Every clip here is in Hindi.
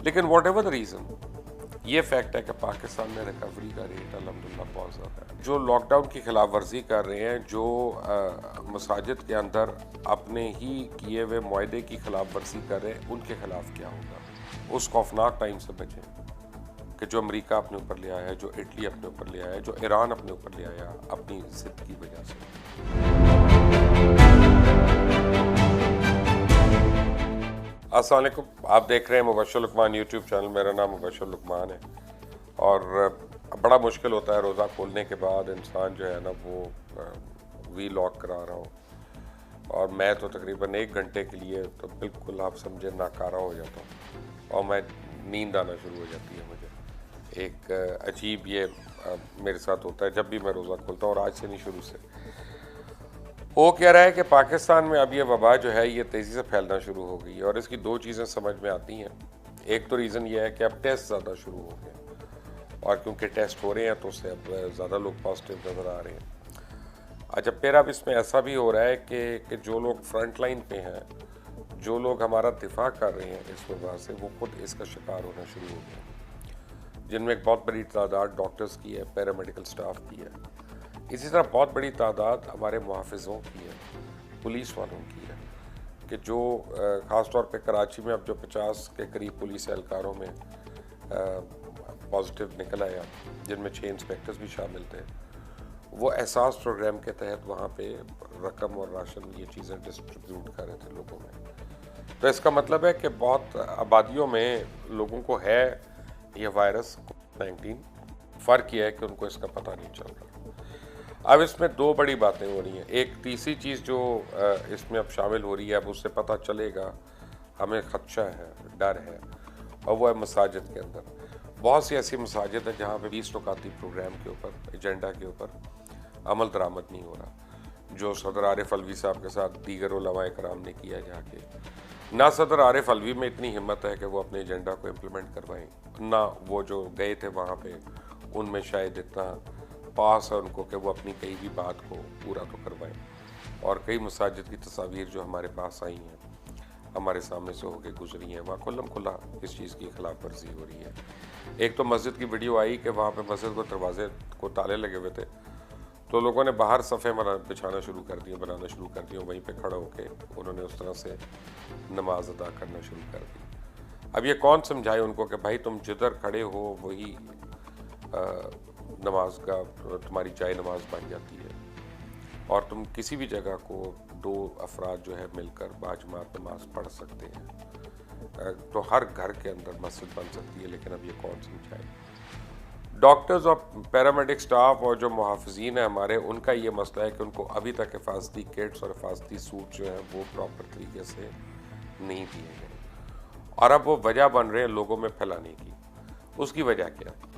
लेकिन वॉट एवर द रीज़न, ये फैक्ट है कि पाकिस्तान में रिकवरी का रेट अल्हम्दुलिल्लाह बहुत ज़्यादा है। जो लॉकडाउन की खिलाफ वर्जी कर रहे हैं, जो मसाजिद के अंदर अपने ही किए हुए मुआहदे की खिलाफ वर्जी कर रहे हैं, उनके खिलाफ क्या होगा। उस खौफनाक टाइम से बचें कि जो अमेरिका अपने ऊपर ले आया है, जो इटली अपने ऊपर ले आया है, जो ईरान अपने ऊपर ले आया अपनी जिद की वजह से। अस्सलाम वालेकुम, आप देख रहे हैं मुबश्शिर लुकमान यूट्यूब चैनल। मेरा नाम मुबश्शिर लुकमान है और बड़ा मुश्किल होता है रोज़ा खोलने के बाद इंसान जो है ना वो वी लॉक करा रहा हो। और मैं तो तकरीबन 1 घंटे के लिए तो बिल्कुल आप समझे नाकारा हो जाता हूँ और मैं नींद आना शुरू हो जाती है मुझे। एक अजीब ये मेरे साथ होता है जब भी मैं रोज़ा खोलता हूँ, और आज से नहीं शुरू से। वो कह रहा है कि पाकिस्तान में अब ये वबा जो है ये तेज़ी से फैलना शुरू हो गई है और इसकी दो चीज़ें समझ में आती हैं। एक तो रीज़न ये है कि अब टेस्ट ज़्यादा शुरू हो गए और क्योंकि टेस्ट हो रहे हैं तो उससे अब ज़्यादा लोग पॉजिटिव नज़र आ रहे हैं। अच्छा, फिर अब इसमें ऐसा भी हो रहा है कि जो लोग फ्रंट लाइन पे हैं, जो लोग हमारा दिफा कर रहे हैं इस वबा से, वो खुद इसका शिकार होना शुरू हो गए, जिनमें एक बहुत बड़ी तादाद डॉक्टर्स की है, पैरामेडिकल स्टाफ की है। इसी तरह बहुत बड़ी तादाद हमारे मुहाफ़िज़ों की है, पुलिस वालों की है, कि जो ख़ास तौर पे कराची में अब जो 50 के करीब पुलिस एहलकारों में पॉजिटिव निकल आया, जिनमें 6 इंस्पेक्टर्स भी शामिल थे, वो एहसास प्रोग्राम के तहत वहाँ पे रकम और राशन ये चीज़ें डिस्ट्रीब्यूट कर रहे थे लोगों में। तो इसका मतलब है कि बहुत आबादियों में लोगों को है ये वायरस कोविड-19, फ़र्क यह है कि उनको इसका पता नहीं चल रहा। अब इसमें दो बड़ी बातें हो रही हैं। एक तीसरी चीज़ जो इसमें अब शामिल हो रही है, अब उससे पता चलेगा, हमें खदशा है, डर है, और वो है मसाजिद के अंदर। बहुत सी ऐसी मसाजिद हैं जहाँ पे 20 रकाती प्रोग्राम के ऊपर, एजेंडा के ऊपर अमल दरामद नहीं हो रहा, जो सदर आरिफ अलवी साहब के साथ दीगर उलमाए कराम ने किया जाके। ना सदर आरिफ अलवी में इतनी हिम्मत है कि वो अपने एजेंडा को इम्प्लीमेंट करवाएं, ना वो जो गए थे वहाँ पे उनमें शायद इतना पास है उनको कि वो अपनी कई भी बात को पूरा तो करवाएं। और कई मसाजिद की तस्वीर जो हमारे पास आई हैं, हमारे सामने से होके गुजरी हैं, वहाँ खुल्लम खुल्ला इस चीज़ की खिलाफ वर्जी हो रही है। एक तो मस्जिद की वीडियो आई कि वहाँ पे मस्जिद को दरवाजे को ताले लगे हुए थे, तो लोगों ने बाहर सफ़े बिछाना शुरू कर दिए, बनाना शुरू कर दिए, वहीं पे खड़ा होके उन्होंने उस तरह से नमाज अदा करना शुरू कर दी। अब ये कौन समझाए उनको कि भाई तुम जिधर खड़े हो वही नमाज का तुम्हारी जाए नमाज बन जाती है, और तुम किसी भी जगह को दो अफराद जो है मिलकर बाजमात नमाज पढ़ सकते हैं। तो हर घर के अंदर मस्जिद बन सकती है, लेकिन अब ये कौन समझाए। डॉक्टर्स और पैरामेडिक स्टाफ और जो मुहाफ़िज़ीन हैं हमारे, उनका ये मसला है कि उनको अभी तक हिफाजती किट्स और हिफाजती सूट जो हैं वो प्रॉपर तरीके से नहीं दिए गए, और अब वो वजह बन रहे हैं लोगों में फैलाने की। उसकी वजह क्या है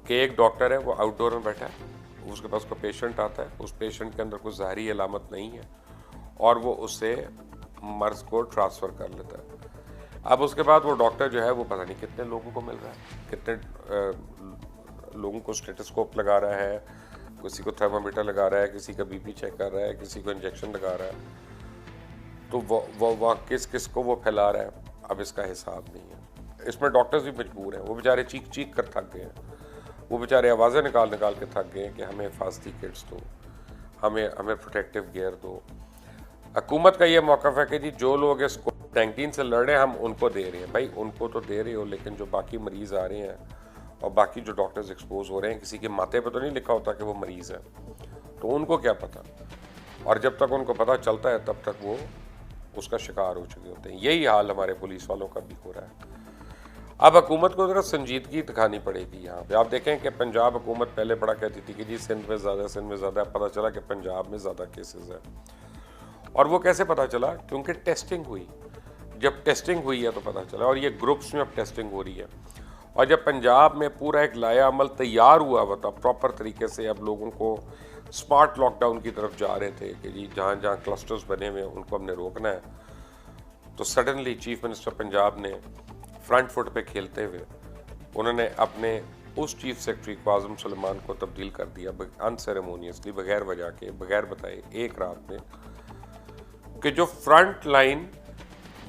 कि एक डॉक्टर है, वो आउटडोर में बैठा है, उसके पास कोई पेशेंट आता है, उस पेशेंट के अंदर कोई ज़ाहरी अलामत नहीं है और वो उससे मर्ज़ को ट्रांसफ़र कर लेता है। अब उसके बाद वो डॉक्टर जो है वो पता नहीं कितने लोगों को मिल रहा है, कितने लोगों को स्टेथोस्कोप लगा रहा है, किसी को थर्मामीटर लगा रहा है, किसी का बीपी चेक कर रहा है, किसी को इंजेक्शन लगा रहा है। तो वो किस किस को वो फैला रहा है, अब इसका हिसाब नहीं है। इसमें डॉक्टर्स भी मजबूर हैं, वो बेचारे चीख चीख कर थक गए हैं, वो बेचारे आवाज़ें निकाल निकाल के थक गए हैं कि हमें हिफाजती किट्स दो, हमें प्रोटेक्टिव गियर दो। हुकूमत का ये मौक़िफ़ है कि जी जो लोग इस कोविड-19 से लड़ रहे हैं हम उनको दे रहे हैं। भाई उनको तो दे रहे हो, लेकिन जो बाकी मरीज़ आ रहे हैं और बाकी जो डॉक्टर्स एक्सपोज हो रहे हैं, किसी के माथे पे तो नहीं लिखा होता कि वो मरीज़ है, तो उनको क्या पता। और जब तक उनको पता चलता है तब तक वो उसका शिकार हो चुके होते हैं। यही हाल हमारे पुलिस वालों का भी हो रहा है। अब हुकूमत को ज़रा संजीदगी दिखानी पड़ेगी यहाँ पे। आप देखें कि पंजाब हुकूमत पहले बड़ा कहती थी कि जी सिंध में ज़्यादा, पता चला कि पंजाब में ज़्यादा केसेस हैं। और वो कैसे पता चला? क्योंकि टेस्टिंग हुई। जब टेस्टिंग हुई है तो पता चला, और ये ग्रुप्स में अब टेस्टिंग हो रही है। और जब पंजाब में पूरा एक लाया अमल तैयार हुआ था प्रॉपर तरीके से, अब लोगों को स्मार्ट लॉकडाउन की तरफ जा रहे थे कि जी जहाँ जहाँ क्लस्टर्स बने हुए हैं उनको हमने रोकना है, तो सडनली चीफ मिनिस्टर पंजाब ने फ्रंट फुट पे खेलते हुए उन्होंने अपने उस चीफ सेक्रेटरी क़ासिम सुलेमान को तब्दील कर दिया अनसेरेमोनियसली, बगैर वजह के, बगैर बताए, एक रात में, कि जो फ्रंट लाइन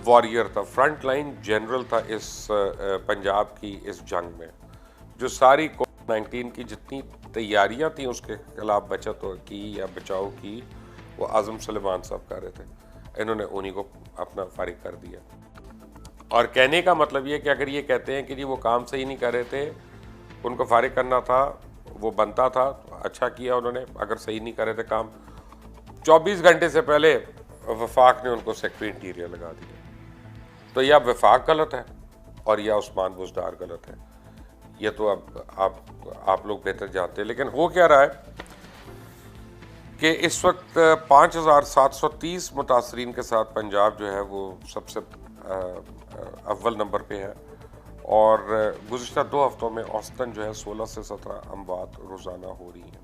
वॉरियर था, फ्रंट लाइन जनरल था इस पंजाब की इस जंग में। जो सारी कोविड-19 की जितनी तैयारियां थी उसके खिलाफ बचत की या बचाव की, वो आज़म सुलेमान साहब कर रहे थे। इन्होंने उन्हीं को अपना फारिग कर दिया। और कहने का मतलब ये कि अगर ये कहते हैं कि जी वो काम सही नहीं कर रहे थे, उनको फारिग करना था, वो बनता था, अच्छा किया उन्होंने। अगर सही नहीं कर रहे थे काम, 24 घंटे से पहले वफाक ने उनको सेक्रेटरी इंटीरियर लगा दिया। तो या वफाक गलत है और या उस्मान बुज़दार गलत है। ये तो अब आप लोग बेहतर जानते हैं। लेकिन हो क्या रहा है कि इस वक्त 5,730 मुतासरीन के साथ पंजाब जो है वो सबसे अव्वल नंबर पे है। और गुज़िश्ता 2 हफ्तों में औसतन जो है 16 से 17 अमवात रोज़ाना हो रही हैं।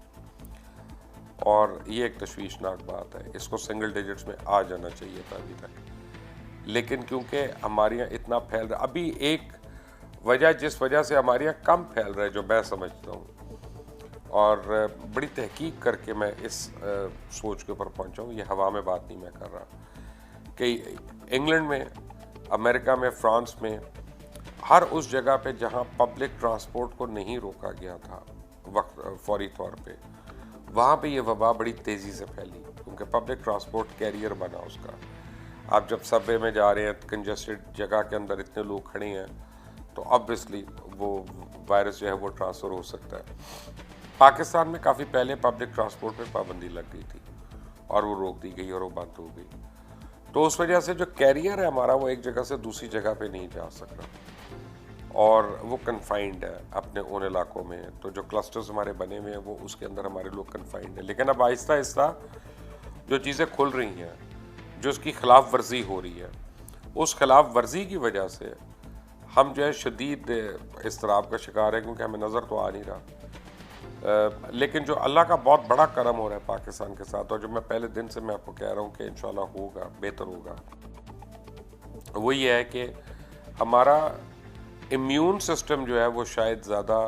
और ये एक तशवीशनाक बात है। इसको सिंगल डिजिट्स में आ जाना चाहिए था अभी तक, लेकिन क्योंकि हमारे यहाँ इतना फैल रहा है, अभी एक वजह जिस वजह से हमारे यहाँ कम फैल रहा है, जो मैं समझता हूँ, और बड़ी तहकीक करके मैं इस सोच के ऊपर पहुँचा हूँ, ये हवा में बात नहीं मैं कर रहा, कि इंग्लैंड में, अमेरिका में, फ्रांस में, हर उस जगह पे जहाँ पब्लिक ट्रांसपोर्ट को नहीं रोका गया था वक्त फौरी तौर पे, वहाँ पे ये वबा बड़ी तेज़ी से फैली, क्योंकि पब्लिक ट्रांसपोर्ट कैरियर बना उसका। आप जब सबवे में जा रहे हैं, कंजस्टेड जगह के अंदर इतने लोग खड़े हैं, तो ऑब्वियसली वो वायरस जो है वो ट्रांसफ़र हो सकता है। पाकिस्तान में काफ़ी पहले पब्लिक ट्रांसपोर्ट पे पाबंदी लग गई थी और वो रोक दी गई और वो बंद हो गई। तो उस वजह से जो कैरियर है हमारा, वो एक जगह से दूसरी जगह पे नहीं जा सक रहा और वो कन्फाइंड है अपने उन इलाकों में। तो जो क्लस्टर्स हमारे बने हुए हैं वो उसके अंदर हमारे लोग कन्फाइंड है। लेकिन अब आहिस्ता आहिस्ता जो चीज़ें खुल रही हैं, जो उसकी खिलाफ वर्जी हो रही है, उस खिलाफ वर्जी की वजह से हम जो है शदीद इस्तराब का शिकार है, क्योंकि हमें नज़र तो आ नहीं रहा। लेकिन जो अल्लाह का बहुत बड़ा करम हो रहा है पाकिस्तान के साथ, और जो मैं पहले दिन से मैं आपको कह रहा हूँ कि इंशाल्लाह होगा, बेहतर होगा, वो ये है कि हमारा इम्यून सिस्टम जो है वो शायद ज़्यादा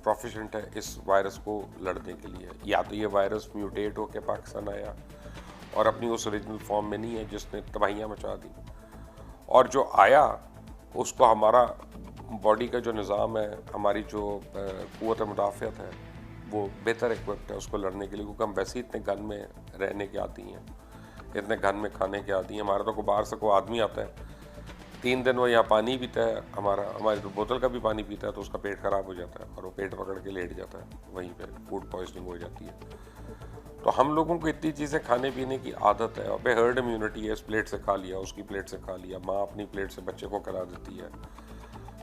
प्रोफिशेंट है इस वायरस को लड़ने के लिए। या तो ये वायरस म्यूटेट होकर पाकिस्तान आया और अपनी उस ओरिजिनल फॉर्म में नहीं है जिसने तबाहियाँ मचा दी, और जो आया उसको हमारा बॉडी का जो निज़ाम है, हमारी जो क़ुव्वत मुदाफ़ियत है, वो बेहतर इक्विप्ड है उसको लड़ने के लिए, क्योंकि हम वैसे ही इतने घन में रहने के आदी हैं, इतने घन में खाने के आदी हैं। हमारा तो बाहर से कोई आदमी आता है, 3 दिन वो यहाँ पानी पीता है, हमारी तो बोतल का भी पानी पीता है, तो उसका पेट ख़राब हो जाता है और वो पेट पकड़ के लेट जाता है, वहीं पे फूड पॉइजनिंग हो जाती है। तो हम लोगों को इतनी चीज़ें खाने पीने की आदत है, और हर्ड इम्यूनिटी है, इस प्लेट से खा लिया, उसकी प्लेट से खा लिया, माँ अपनी प्लेट से बच्चे को खिला देती है,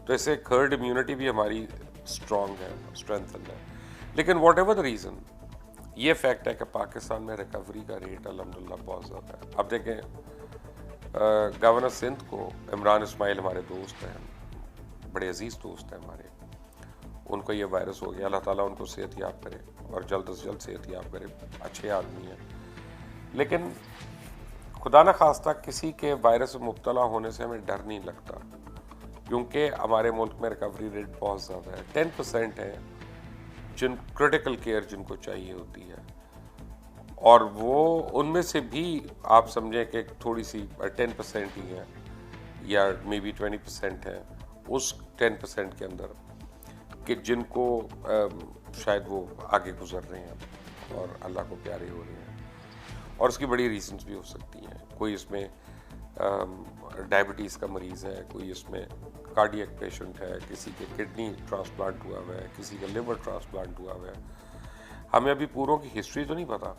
तो इससे हर्ड इम्यूनिटी भी हमारी स्ट्रॉन्ग है, स्ट्रेंथन है। लेकिन वॉट एवर द रीज़न, ये फैक्ट है कि पाकिस्तान में रिकवरी का रेट अल्हम्दुलिल्लाह बहुत ज़्यादा है। अब देखें, गवर्नर सिंध को इमरान इस्माइल हमारे दोस्त हैं, बड़े अजीज़ दोस्त हैं हमारे, उनको ये वायरस हो गया, अल्लाह ताला उनको सेहत याब करे और जल्द से जल्द सेहत याब करे, अच्छे आदमी हैं। लेकिन खुदा न खास्ता किसी के वायरस में मुब्तला होने से हमें डर नहीं लगता, क्योंकि हमारे मुल्क में रिकवरी रेट बहुत ज़्यादा है। 10% है जिन क्रिटिकल केयर जिनको चाहिए होती है, और वो उनमें से भी आप समझें कि थोड़ी सी 10% ही है या मे बी 20% है उस 10% के अंदर, कि जिनको शायद वो आगे गुजर रहे हैं और अल्लाह को प्यारे हो रहे हैं। और उसकी बड़ी रीजंस भी हो सकती हैं। कोई इसमें डायबिटीज़ का मरीज़ है, कोई इसमें कार्डियक पेशेंट है, किसी के किडनी ट्रांसप्लांट हुआ हुआ है, किसी का लिवर ट्रांसप्लांट हुआ हुआ है। हमें अभी पूरों की हिस्ट्री तो नहीं पता,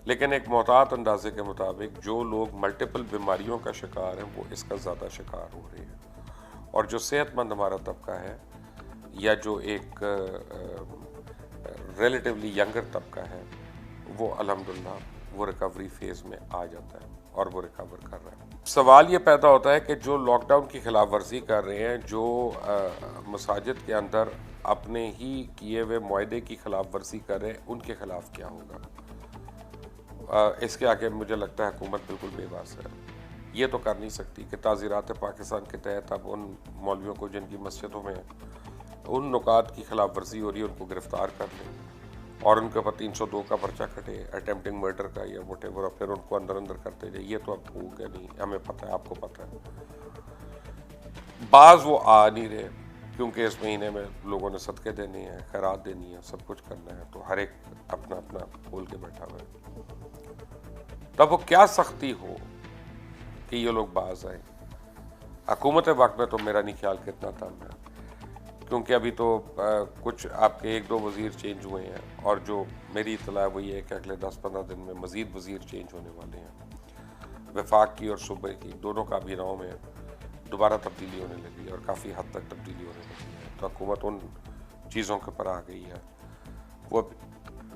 लेकिन एक मोहतात अंदाजे के मुताबिक जो लोग मल्टीपल बीमारियों का शिकार हैं वो इसका ज़्यादा शिकार हो रहे हैं। और जो सेहतमंद हमारा तबका है, या जो एक रिलेटिवली यंगर तबका है, वो अल्हम्दुलिल्लाह वो रिकवरी फेज़ में आ जाता है और वो रिकवर कर रहा है। सवाल ये पैदा होता है कि जो लॉकडाउन की खिलाफ वर्जी कर रहे हैं, जो मसाजिद के अंदर अपने ही किए हुए मुआहदे की खिलाफ वर्जी कर रहे हैं, उनके खिलाफ क्या होगा? इसके आगे मुझे लगता है हुकूमत बिल्कुल बेबस है। ये तो कर नहीं सकती कि ताज़ीरात पाकिस्तान के तहत अब उन मौलवियों को जिनकी मस्जिदों में उन नुकात की खिलाफ वर्जी हो रही है उनको गिरफ्तार कर लें और उनके ऊपर 302 का पर्चा कटे, अटेम्प्टिंग मर्डर का या वोटेवर, फिर उनको अंदर अंदर करते जाए, ये तो अब हो गया नहीं, हमें पता है, आपको पता है। बाज वो आ नहीं रहे क्योंकि इस महीने में लोगों ने सदके देने हैं, खैरात देनी है, सब कुछ करना है, तो हर एक अपना अपना बोल के बैठा हुआ है। तब वो क्या सख्ती हो कि ये लोग बाज आए। हुकूमत वक्त में तो मेरा नहीं ख्याल कितना दम है, क्योंकि अभी तो कुछ आपके 1-2 वज़ीर चेंज हुए हैं, और जो मेरी इत्तला वही है कि अगले 10-15 दिन में मज़ीद वज़ीर चेंज होने वाले हैं। वफाक की और सूबे की दोनों काबीनाओं में दोबारा तब्दीली होने लगी और काफ़ी हद तक तब्दीली होने लगी है, तो हुकूमत उन चीज़ों के ऊपर आ गई है। वो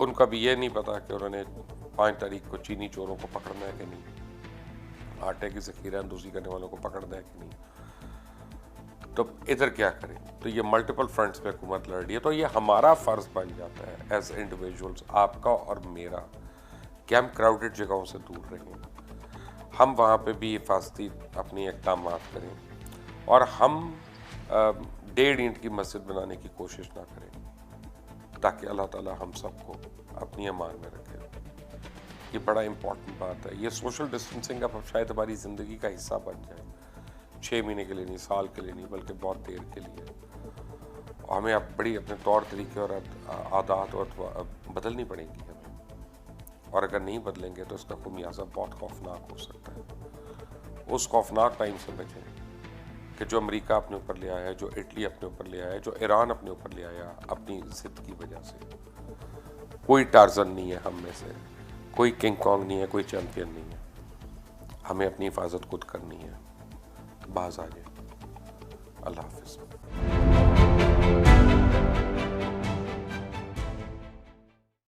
उनका भी ये नहीं पता कि उन्होंने 5 तारीख को चीनी चोरों को पकड़ना है कि नहीं, आटे की ज़ख़ीरा अंदोज़ी करने वालों को पकड़ना है कि नहीं, तो इधर क्या करें। तो ये मल्टीपल फ्रंट्स पे हुकूमत लड़ रही है। तो ये हमारा फ़र्ज़ बन जाता है एज इंडिविजुअल्स, आपका और मेरा, कि हम क्राउडेड जगहों से दूर रहें, हम वहाँ पे भी हिफाजती अपनी इक़दाम करें, और हम 1.5 ईंट की मस्जिद बनाने की कोशिश ना करें, ताकि अल्लाह ताला हम सबको अपनी अमान में रखे। ये बड़ा इम्पोर्टेंट बात है। ये सोशल डिस्टेंसिंग अब शायद हमारी ज़िंदगी का हिस्सा बन जाए, 6 महीने के लिए नहीं, साल के लिए नहीं, बल्कि बहुत देर के लिए। और हमें अब बड़ी अपने तौर तरीके और आदत और बदलनी पड़ेंगी हमें, और अगर नहीं बदलेंगे तो इसका खुमियाजा बहुत खौफनाक हो सकता है। उस खौफनाक टाइम से बचें कि जो अमेरिका अपने ऊपर ले आया है, जो इटली अपने ऊपर ले आया है, जो ईरान अपने ऊपर ले आया अपनी ज़िद की वजह से। कोई टार्जन नहीं है हम में से, कोई किंग कॉन्ग नहीं है, कोई चैंपियन नहीं है। हमें अपनी हिफाजत खुद करनी है। बाज आ जाए। अल्लाह हाफ़िज़।